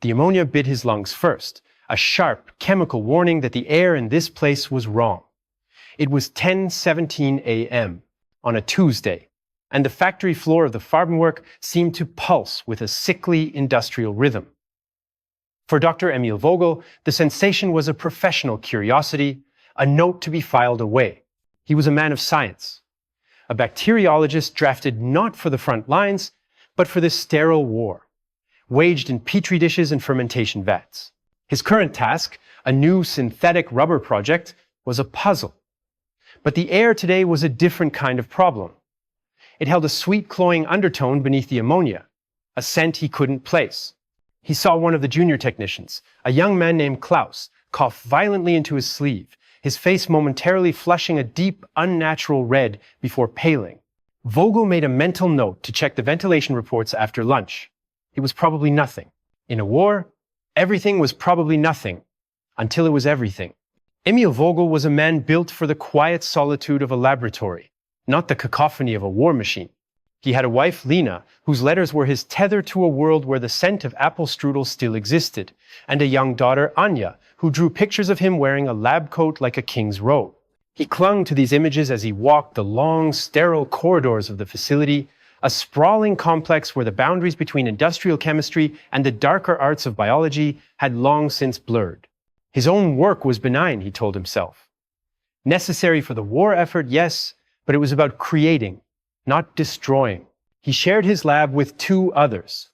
The ammonia bit his lungs first, a sharp chemical warning that the air in this place was wrong. It was 10:17 a.m. on a Tuesday, and the factory floor of the Farbenwerk seemed to pulse with a sickly industrial rhythm. For Dr. Emil Vogel, the sensation was a professional curiosity, a note to be filed away. He was a man of science, a bacteriologist drafted not for the front lines, but for this sterile war, waged in petri dishes and fermentation vats. His current task, a new synthetic rubber project, was a puzzle. But the air today was a different kind of problem. It held a sweet cloying undertone beneath the ammonia, a scent he couldn't place. He saw one of the junior technicians, a young man named Klaus, cough violently into his sleeve, his face momentarily flushing a deep, unnatural red before paling. Vogel made a mental note to check the ventilation reports after lunch. It was probably nothing. In a war, everything was probably nothing, until it was everything. Emil Vogel was a man built for the quiet solitude of a laboratory, not the cacophony of a war machine. He had a wife, Lena, whose letters were his tether to a world where the scent of apple strudel still existed, and a young daughter, Anya, who drew pictures of him wearing a lab coat like a king's robe. He clung to these images as he walked the long, sterile corridors of the facility, a sprawling complex where the boundaries between industrial chemistry and the darker arts of biology had long since blurred. His own work was benign, he told himself. Necessary for the war effort, yes, but it was about creating, not destroying. He shared his lab with two others.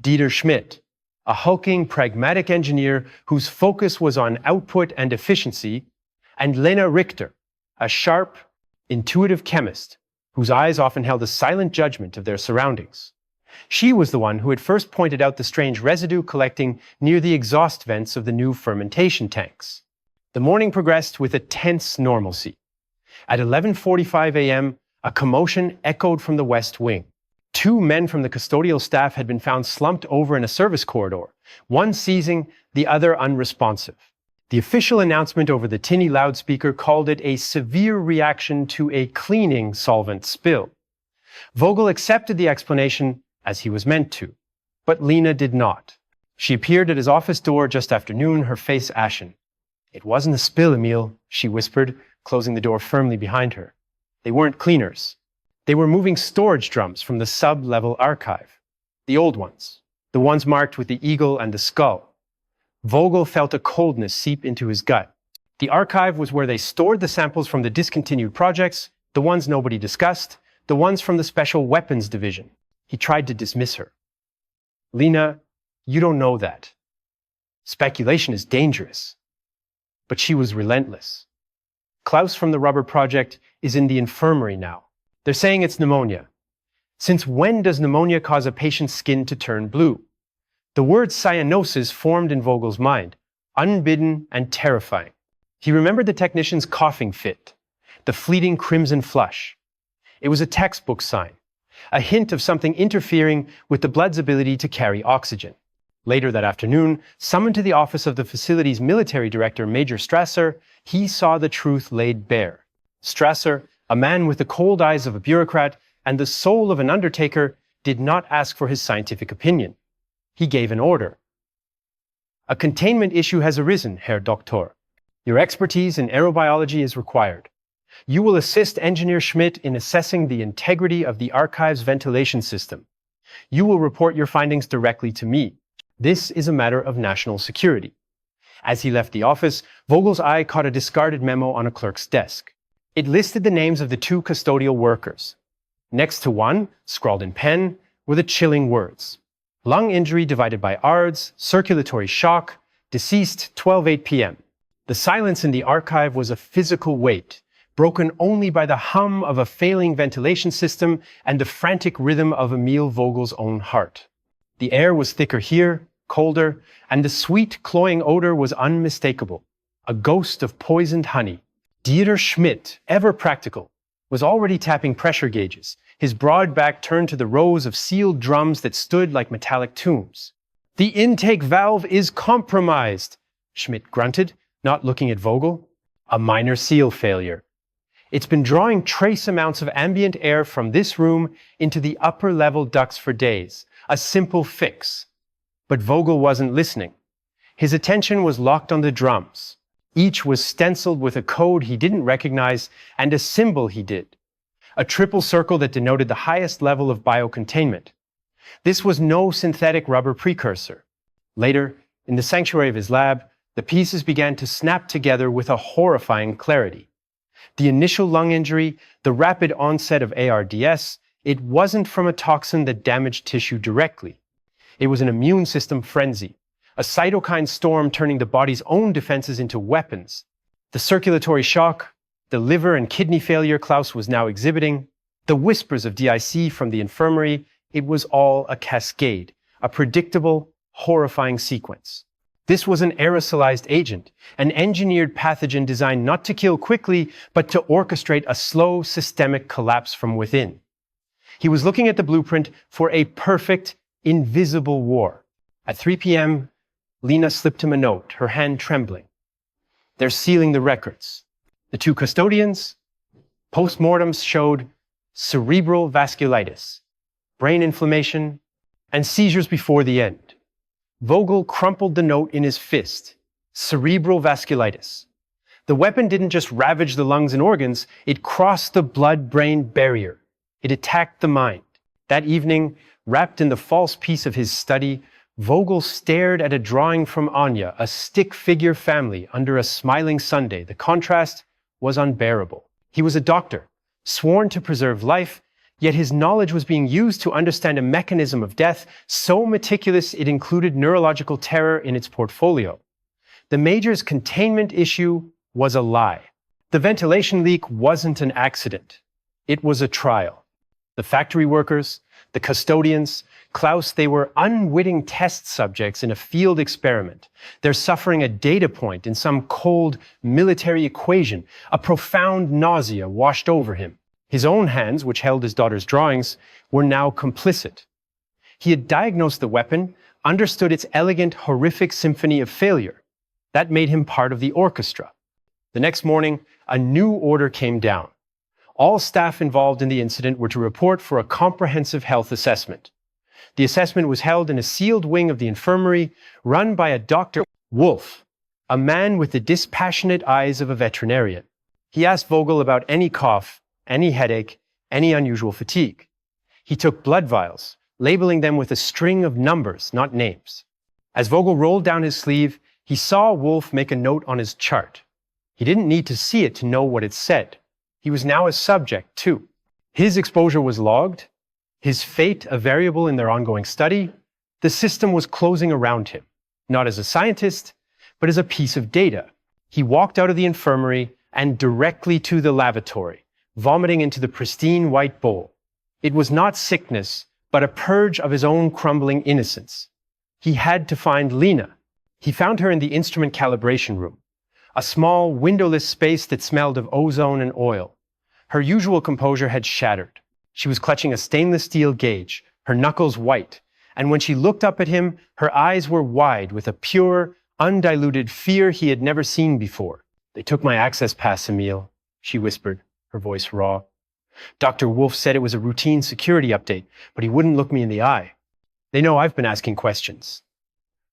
Dieter Schmidt, a hulking, pragmatic engineer whose focus was on output and efficiency, and Lena Richter, a sharp, intuitive chemist whose eyes often held a silent judgment of their surroundings. She was the one who had first pointed out the strange residue collecting near the exhaust vents of the new fermentation tanks. The morning progressed with a tense normalcy. At 11:45 a.m., a commotion echoed from the West Wing. Two men from the custodial staff had been found slumped over in a service corridor, one seizing, the other unresponsive. The official announcement over the tinny loudspeaker called it a severe reaction to a cleaning solvent spill. Vogel accepted the explanation as he was meant to, but Lena did not. She appeared at his office door just after noon, her face ashen. "It wasn't a spill, Emil," she whispered, closing the door firmly behind her. "They weren't cleaners. They were moving storage drums from the sub-level archive. The old ones. The ones marked with the eagle and the skull." Vogel felt a coldness seep into his gut. The archive was where they stored the samples from the discontinued projects, the ones nobody discussed, the ones from the Special Weapons Division. He tried to dismiss her. "Lena, you don't know that. Speculation is dangerous." But she was relentless. "Klaus from the rubber project is in the infirmary now. They're saying it's pneumonia. Since when does pneumonia cause a patient's skin to turn blue?" The word cyanosis formed in Vogel's mind, unbidden and terrifying. He remembered the technician's coughing fit, the fleeting crimson flush. It was a textbook sign, a hint of something interfering with the blood's ability to carry oxygen. Later that afternoon, summoned to the office of the facility's military director, Major Strasser, he saw the truth laid bare. Strasser, a man with the cold eyes of a bureaucrat and the soul of an undertaker, did not ask for his scientific opinion. He gave an order. "A containment issue has arisen, Herr Doktor. Your expertise in aerobiology is required. You will assist Engineer Schmidt in assessing the integrity of the archive's ventilation system. You will report your findings directly to me. This is a matter of national security." As he left the office, Vogel's eye caught a discarded memo on a clerk's desk. It listed the names of the two custodial workers. Next to one, scrawled in pen, were the chilling words: "Lung injury divided by ARDS, circulatory shock, deceased 12:08 p.m. The silence in the archive was a physical weight, broken only by the hum of a failing ventilation system and the frantic rhythm of Emil Vogel's own heart. The air was thicker here, colder, and the sweet, cloying odor was unmistakable, a ghost of poisoned honey. Dieter Schmidt, ever practical, was already tapping pressure gauges, his broad back turned to the rows of sealed drums that stood like metallic tombs. "The intake valve is compromised," Schmidt grunted, not looking at Vogel. "A minor seal failure. It's been drawing trace amounts of ambient air from this room into the upper-level ducts for days. A simple fix." But Vogel wasn't listening. His attention was locked on the drums. Each was stenciled with a code he didn't recognize and a symbol he did. A triple circle that denoted the highest level of biocontainment. This was no synthetic rubber precursor. Later, in the sanctuary of his lab, the pieces began to snap together with a horrifying clarity. The initial lung injury, the rapid onset of ARDS, it wasn't from a toxin that damaged tissue directly. It was an immune system frenzy, a cytokine storm turning the body's own defenses into weapons. The circulatory shock, the liver and kidney failure Klaus was now exhibiting, the whispers of DIC from the infirmary, it was all a cascade, a predictable, horrifying sequence. This was an aerosolized agent, an engineered pathogen designed not to kill quickly, but to orchestrate a slow, systemic collapse from within. He was looking at the blueprint for a perfect, invisible war. At 3 p.m., Lena slipped him a note, her hand trembling. They're sealing the records. The two custodians, postmortems showed cerebral vasculitis, brain inflammation, and seizures before the end. Vogel crumpled the note in his fist. Cerebral vasculitis. The weapon didn't just ravage the lungs and organs, it crossed the blood-brain barrier. It attacked the mind. That evening, wrapped in the false peace of his study, Vogel stared at a drawing from Anya, a stick figure family, under a smiling Sunday. The contrast was unbearable. He was a doctor, sworn to preserve life, yet his knowledge was being used to understand a mechanism of death so meticulous it included neurological terror in its portfolio. The major's containment issue was a lie. The ventilation leak wasn't an accident. It was a trial. The factory workers, the custodians, Klaus, they were unwitting test subjects in a field experiment. They're suffering a data point in some cold military equation. A profound nausea washed over him. His own hands, which held his daughter's drawings, were now complicit. He had diagnosed the weapon, understood its elegant, horrific symphony of failure. That made him part of the orchestra. The next morning, a new order came down. All staff involved in the incident were to report for a comprehensive health assessment. The assessment was held in a sealed wing of the infirmary, run by a Dr. Wolf, a man with the dispassionate eyes of a veterinarian. He asked Vogel about any cough, any headache, any unusual fatigue. He took blood vials, labeling them with a string of numbers, not names. As Vogel rolled down his sleeve, he saw Wolf make a note on his chart. He didn't need to see it to know what it said. He was now a subject, too. His exposure was logged, his fate a variable in their ongoing study. The system was closing around him, not as a scientist, but as a piece of data. He walked out of the infirmary and directly to the lavatory, vomiting into the pristine white bowl. It was not sickness, but a purge of his own crumbling innocence. He had to find Lena. He found her in the instrument calibration room, a small, windowless space that smelled of ozone and oil. Her usual composure had shattered. She was clutching a stainless steel gauge, her knuckles white, and when she looked up at him, her eyes were wide with a pure, undiluted fear he had never seen before. "They took my access pass, Emil," she whispered, her voice raw. "Dr. Wolf said it was a routine security update, but he wouldn't look me in the eye. They know I've been asking questions."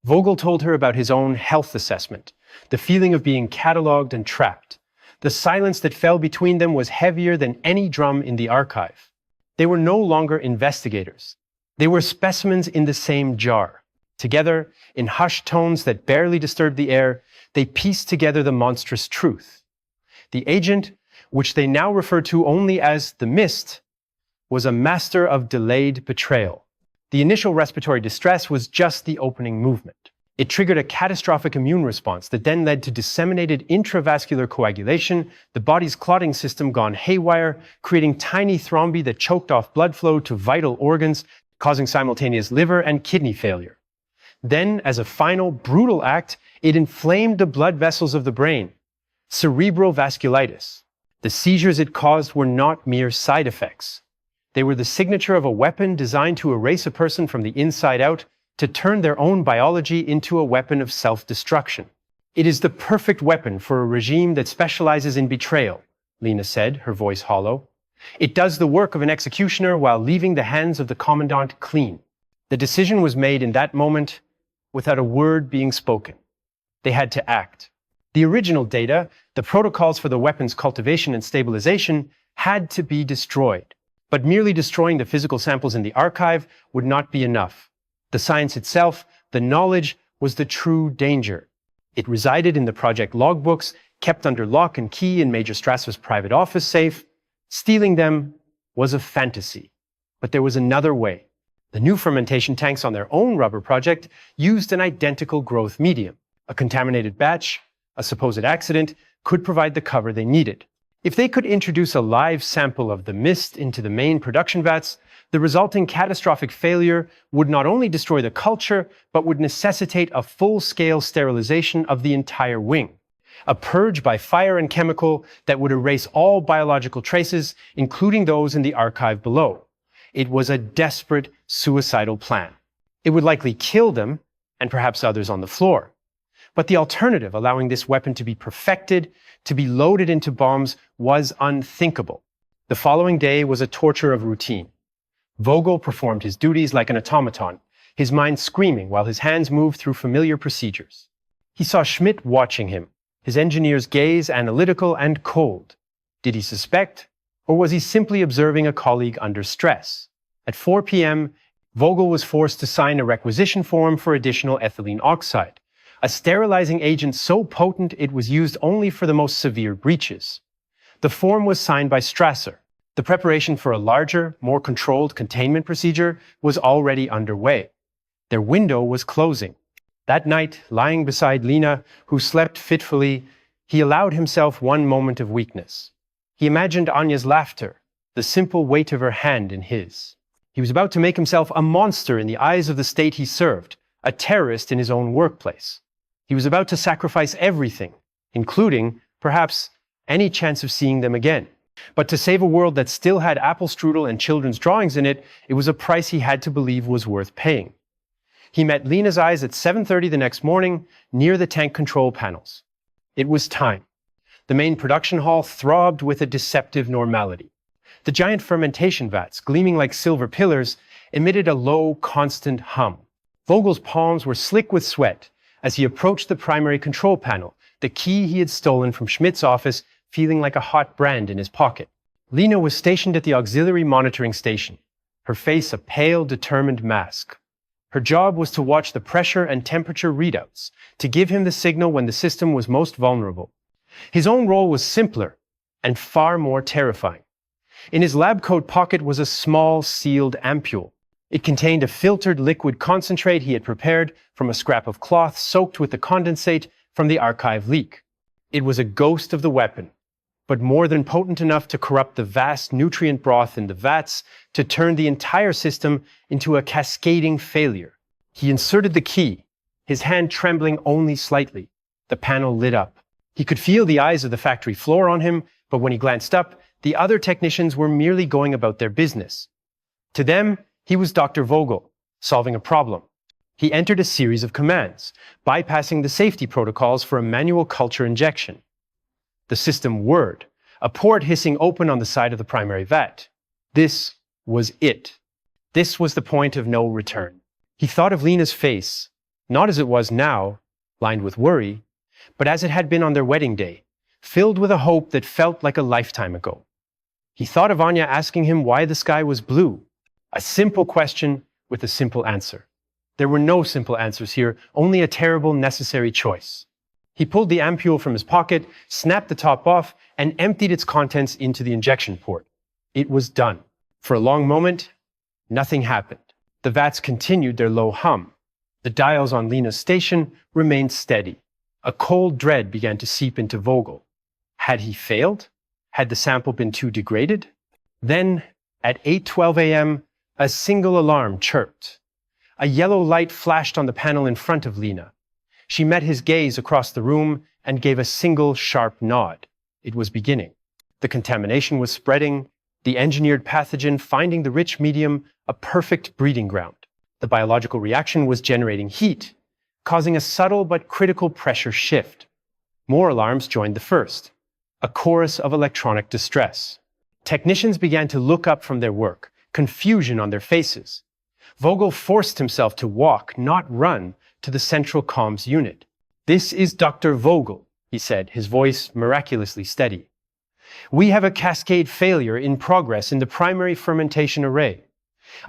Vogel told her about his own health assessment, the feeling of being catalogued and trapped. The silence that fell between them was heavier than any drum in the archive. They were no longer investigators. They were specimens in the same jar. Together, in hushed tones that barely disturbed the air, they pieced together the monstrous truth. The agent, which they now referred to only as the Mist, was a master of delayed betrayal. The initial respiratory distress was just the opening movement. It triggered a catastrophic immune response that then led to disseminated intravascular coagulation, the body's clotting system gone haywire, creating tiny thrombi that choked off blood flow to vital organs, causing simultaneous liver and kidney failure. Then, as a final, brutal act, it inflamed the blood vessels of the brain. Cerebral vasculitis. The seizures it caused were not mere side effects. They were the signature of a weapon designed to erase a person from the inside out, to turn their own biology into a weapon of self-destruction. "It is the perfect weapon for a regime that specializes in betrayal," Lena said, her voice hollow. "It does the work of an executioner while leaving the hands of the commandant clean." The decision was made in that moment, without a word being spoken. They had to act. The original data, the protocols for the weapon's cultivation and stabilization, had to be destroyed. But merely destroying the physical samples in the archive would not be enough. The science itself, the knowledge, was the true danger. It resided in the project logbooks, kept under lock and key in Major Strasser's private office safe. Stealing them was a fantasy. But there was another way. The new fermentation tanks on their own rubber project used an identical growth medium. A contaminated batch, a supposed accident, could provide the cover they needed. If they could introduce a live sample of the mist into the main production vats, the resulting catastrophic failure would not only destroy the culture, but would necessitate a full-scale sterilization of the entire wing. A purge by fire and chemical that would erase all biological traces, including those in the archive below. It was a desperate, suicidal plan. It would likely kill them, and perhaps others on the floor. But the alternative, allowing this weapon to be perfected, to be loaded into bombs, was unthinkable. The following day was a torture of routine. Vogel performed his duties like an automaton, his mind screaming while his hands moved through familiar procedures. He saw Schmidt watching him, his engineer's gaze analytical and cold. Did he suspect, or was he simply observing a colleague under stress? At 4 p.m., Vogel was forced to sign a requisition form for additional ethylene oxide, a sterilizing agent so potent it was used only for the most severe breaches. The form was signed by Strasser. The preparation for a larger, more controlled containment procedure was already underway. Their window was closing. That night, lying beside Lena, who slept fitfully, he allowed himself one moment of weakness. He imagined Anya's laughter, the simple weight of her hand in his. He was about to make himself a monster in the eyes of the state he served, a terrorist in his own workplace. He was about to sacrifice everything, including, perhaps, any chance of seeing them again. But to save a world that still had apple strudel and children's drawings in it, it was a price he had to believe was worth paying. He met Lena's eyes at 7:30 the next morning, near the tank control panels. It was time. The main production hall throbbed with a deceptive normality. The giant fermentation vats, gleaming like silver pillars, emitted a low, constant hum. Vogel's palms were slick with sweat as he approached the primary control panel, the key he had stolen from Schmidt's office, feeling like a hot brand in his pocket. Lena was stationed at the auxiliary monitoring station, her face a pale, determined mask. Her job was to watch the pressure and temperature readouts, to give him the signal when the system was most vulnerable. His own role was simpler and far more terrifying. In his lab coat pocket was a small, sealed ampule. It contained a filtered liquid concentrate he had prepared from a scrap of cloth soaked with the condensate from the archive leak. It was a ghost of the weapon, but more than potent enough to corrupt the vast nutrient broth in the vats, to turn the entire system into a cascading failure. He inserted the key, his hand trembling only slightly. The panel lit up. He could feel the eyes of the factory floor on him, but when he glanced up, the other technicians were merely going about their business. To them, he was Dr. Vogel, solving a problem. He entered a series of commands, bypassing the safety protocols for a manual culture injection. The system whirred, a port hissing open on the side of the primary vat. This was it. This was the point of no return. He thought of Lena's face, not as it was now, lined with worry, but as it had been on their wedding day, filled with a hope that felt like a lifetime ago. He thought of Anya asking him why the sky was blue, a simple question with a simple answer. There were no simple answers here, only a terrible, necessary choice. He pulled the ampule from his pocket, snapped the top off, and emptied its contents into the injection port. It was done. For a long moment, nothing happened. The vats continued their low hum. The dials on Lena's station remained steady. A cold dread began to seep into Vogel. Had he failed? Had the sample been too degraded? Then, at 8:12 a.m., a single alarm chirped. A yellow light flashed on the panel in front of Lena. She met his gaze across the room and gave a single sharp nod. It was beginning. The contamination was spreading, the engineered pathogen finding the rich medium a perfect breeding ground. The biological reaction was generating heat, causing a subtle but critical pressure shift. More alarms joined the first, a chorus of electronic distress. Technicians began to look up from their work, confusion on their faces. Vogel forced himself to walk, not run, to the central comms unit. "This is Dr. Vogel," he said, his voice miraculously steady. "We have a cascade failure in progress in the primary fermentation array.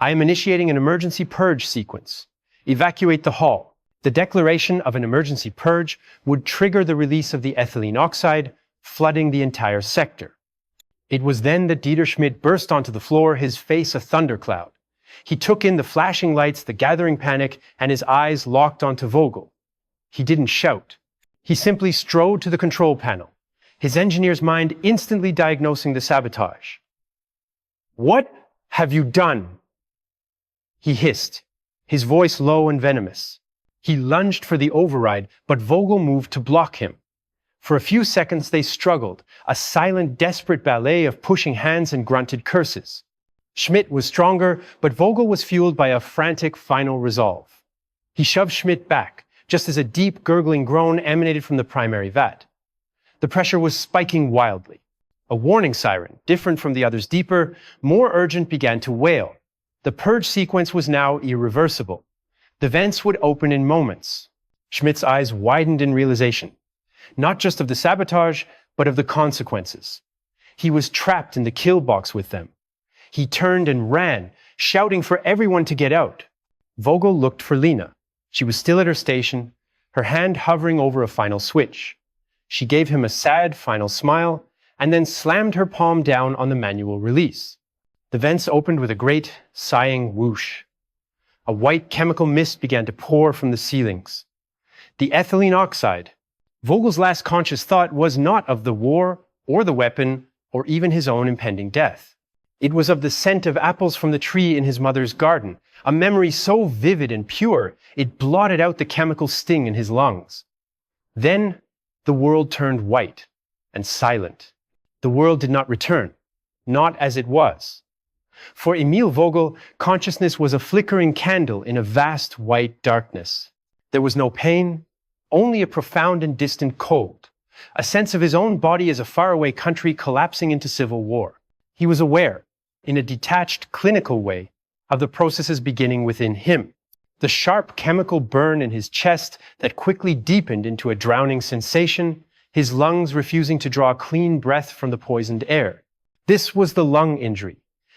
I am initiating an emergency purge sequence. Evacuate the hall." The declaration of an emergency purge would trigger the release of the ethylene oxide, flooding the entire sector. It was then that Dieter Schmidt burst onto the floor, his face a thundercloud. He took in the flashing lights, the gathering panic, and his eyes locked onto Vogel. He didn't shout. He simply strode to the control panel, his engineer's mind instantly diagnosing the sabotage. "What have you done?" he hissed, his voice low and venomous. He lunged for the override, but Vogel moved to block him. For a few seconds they struggled, a silent, desperate ballet of pushing hands and grunted curses. Schmidt was stronger, but Vogel was fueled by a frantic final resolve. He shoved Schmidt back, just as a deep, gurgling groan emanated from the primary vat. The pressure was spiking wildly. A warning siren, different from the others, deeper, more urgent, began to wail. The purge sequence was now irreversible. The vents would open in moments. Schmidt's eyes widened in realization, not just of the sabotage, but of the consequences. He was trapped in the kill box with them. He turned and ran, shouting for everyone to get out. Vogel looked for Lena. She was still at her station, her hand hovering over a final switch. She gave him a sad final smile, and then slammed her palm down on the manual release. The vents opened with a great, sighing whoosh. A white chemical mist began to pour from the ceilings. The ethylene oxide. Vogel's last conscious thought was not of the war, or the weapon, or even his own impending death. It was of the scent of apples from the tree in his mother's garden, a memory so vivid and pure, it blotted out the chemical sting in his lungs. Then the world turned white and silent. The world did not return, not as it was. For Emil Vogel, consciousness was a flickering candle in a vast white darkness. There was no pain, only a profound and distant cold, a sense of his own body as a faraway country collapsing into civil war. He was aware, in a detached, clinical way, of the processes beginning within him. The sharp chemical burn in his chest that quickly deepened into a drowning sensation, his lungs refusing to draw clean breath from the poisoned air. This was the lung injury,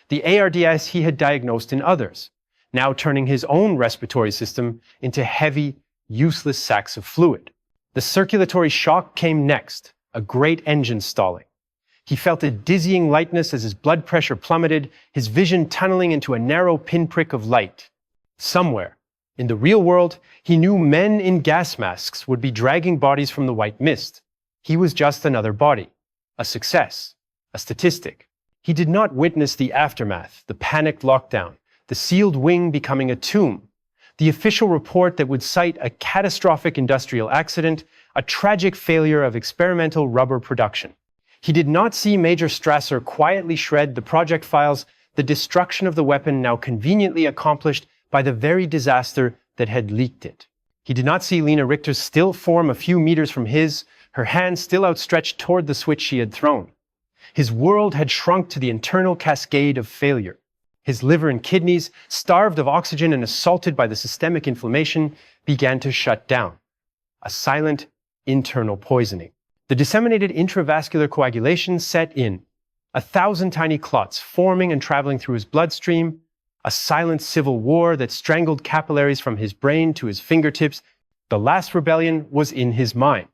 the ARDS he had diagnosed in others, now turning his own respiratory system into heavy, useless sacks of fluid. The circulatory shock came next, a great engine stalling. He felt a dizzying lightness as his blood pressure plummeted, his vision tunneling into a narrow pinprick of light. Somewhere, in the real world, he knew men in gas masks would be dragging bodies from the white mist. He was just another body, a success, a statistic. He did not witness the aftermath, the panicked lockdown, the sealed wing becoming a tomb, the official report that would cite a catastrophic industrial accident, a tragic failure of experimental rubber production. He did not see Major Strasser quietly shred the project files, the destruction of the weapon now conveniently accomplished by the very disaster that had leaked it. He did not see Lena Richter's still form a few meters from his, her hand still outstretched toward the switch she had thrown. His world had shrunk to the internal cascade of failure. His liver and kidneys, starved of oxygen and assaulted by the systemic inflammation, began to shut down. A silent, internal poisoning. The disseminated intravascular coagulation set in. 1,000 tiny clots forming and traveling through his bloodstream. A silent civil war that strangled capillaries from his brain to his fingertips. The last rebellion was in his mind.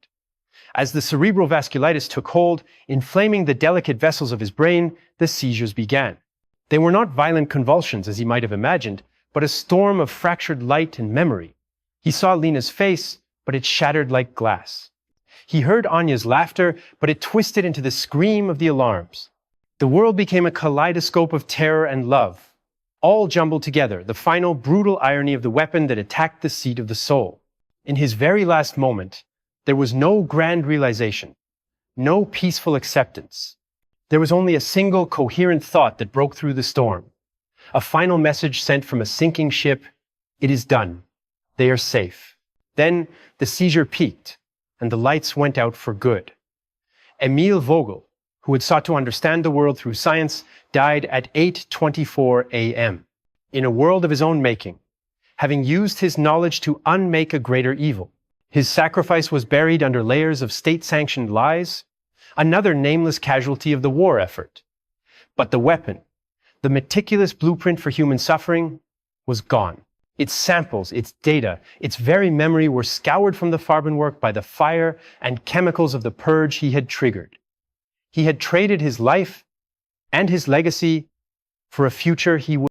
As the cerebral vasculitis took hold, inflaming the delicate vessels of his brain, the seizures began. They were not violent convulsions, as he might have imagined, but a storm of fractured light and memory. He saw Lena's face, but it shattered like glass. He heard Anya's laughter, but it twisted into the scream of the alarms. The world became a kaleidoscope of terror and love, all jumbled together, the final brutal irony of the weapon that attacked the seat of the soul. In his very last moment, there was no grand realization, no peaceful acceptance. There was only a single coherent thought that broke through the storm. A final message sent from a sinking ship: it is done. They are safe. Then the seizure peaked, and the lights went out for good. Emil Vogel, who had sought to understand the world through science, died at 8:24 a.m. in a world of his own making. having used his knowledge to unmake a greater evil. His sacrifice was buried under layers of state-sanctioned lies, another nameless casualty of the war effort. But the weapon, the meticulous blueprint for human suffering, was gone. Its samples, its data, its very memory were scoured from the Farbenwerk by the fire and chemicals of the purge he had triggered. He had traded his life and his legacy for a future he would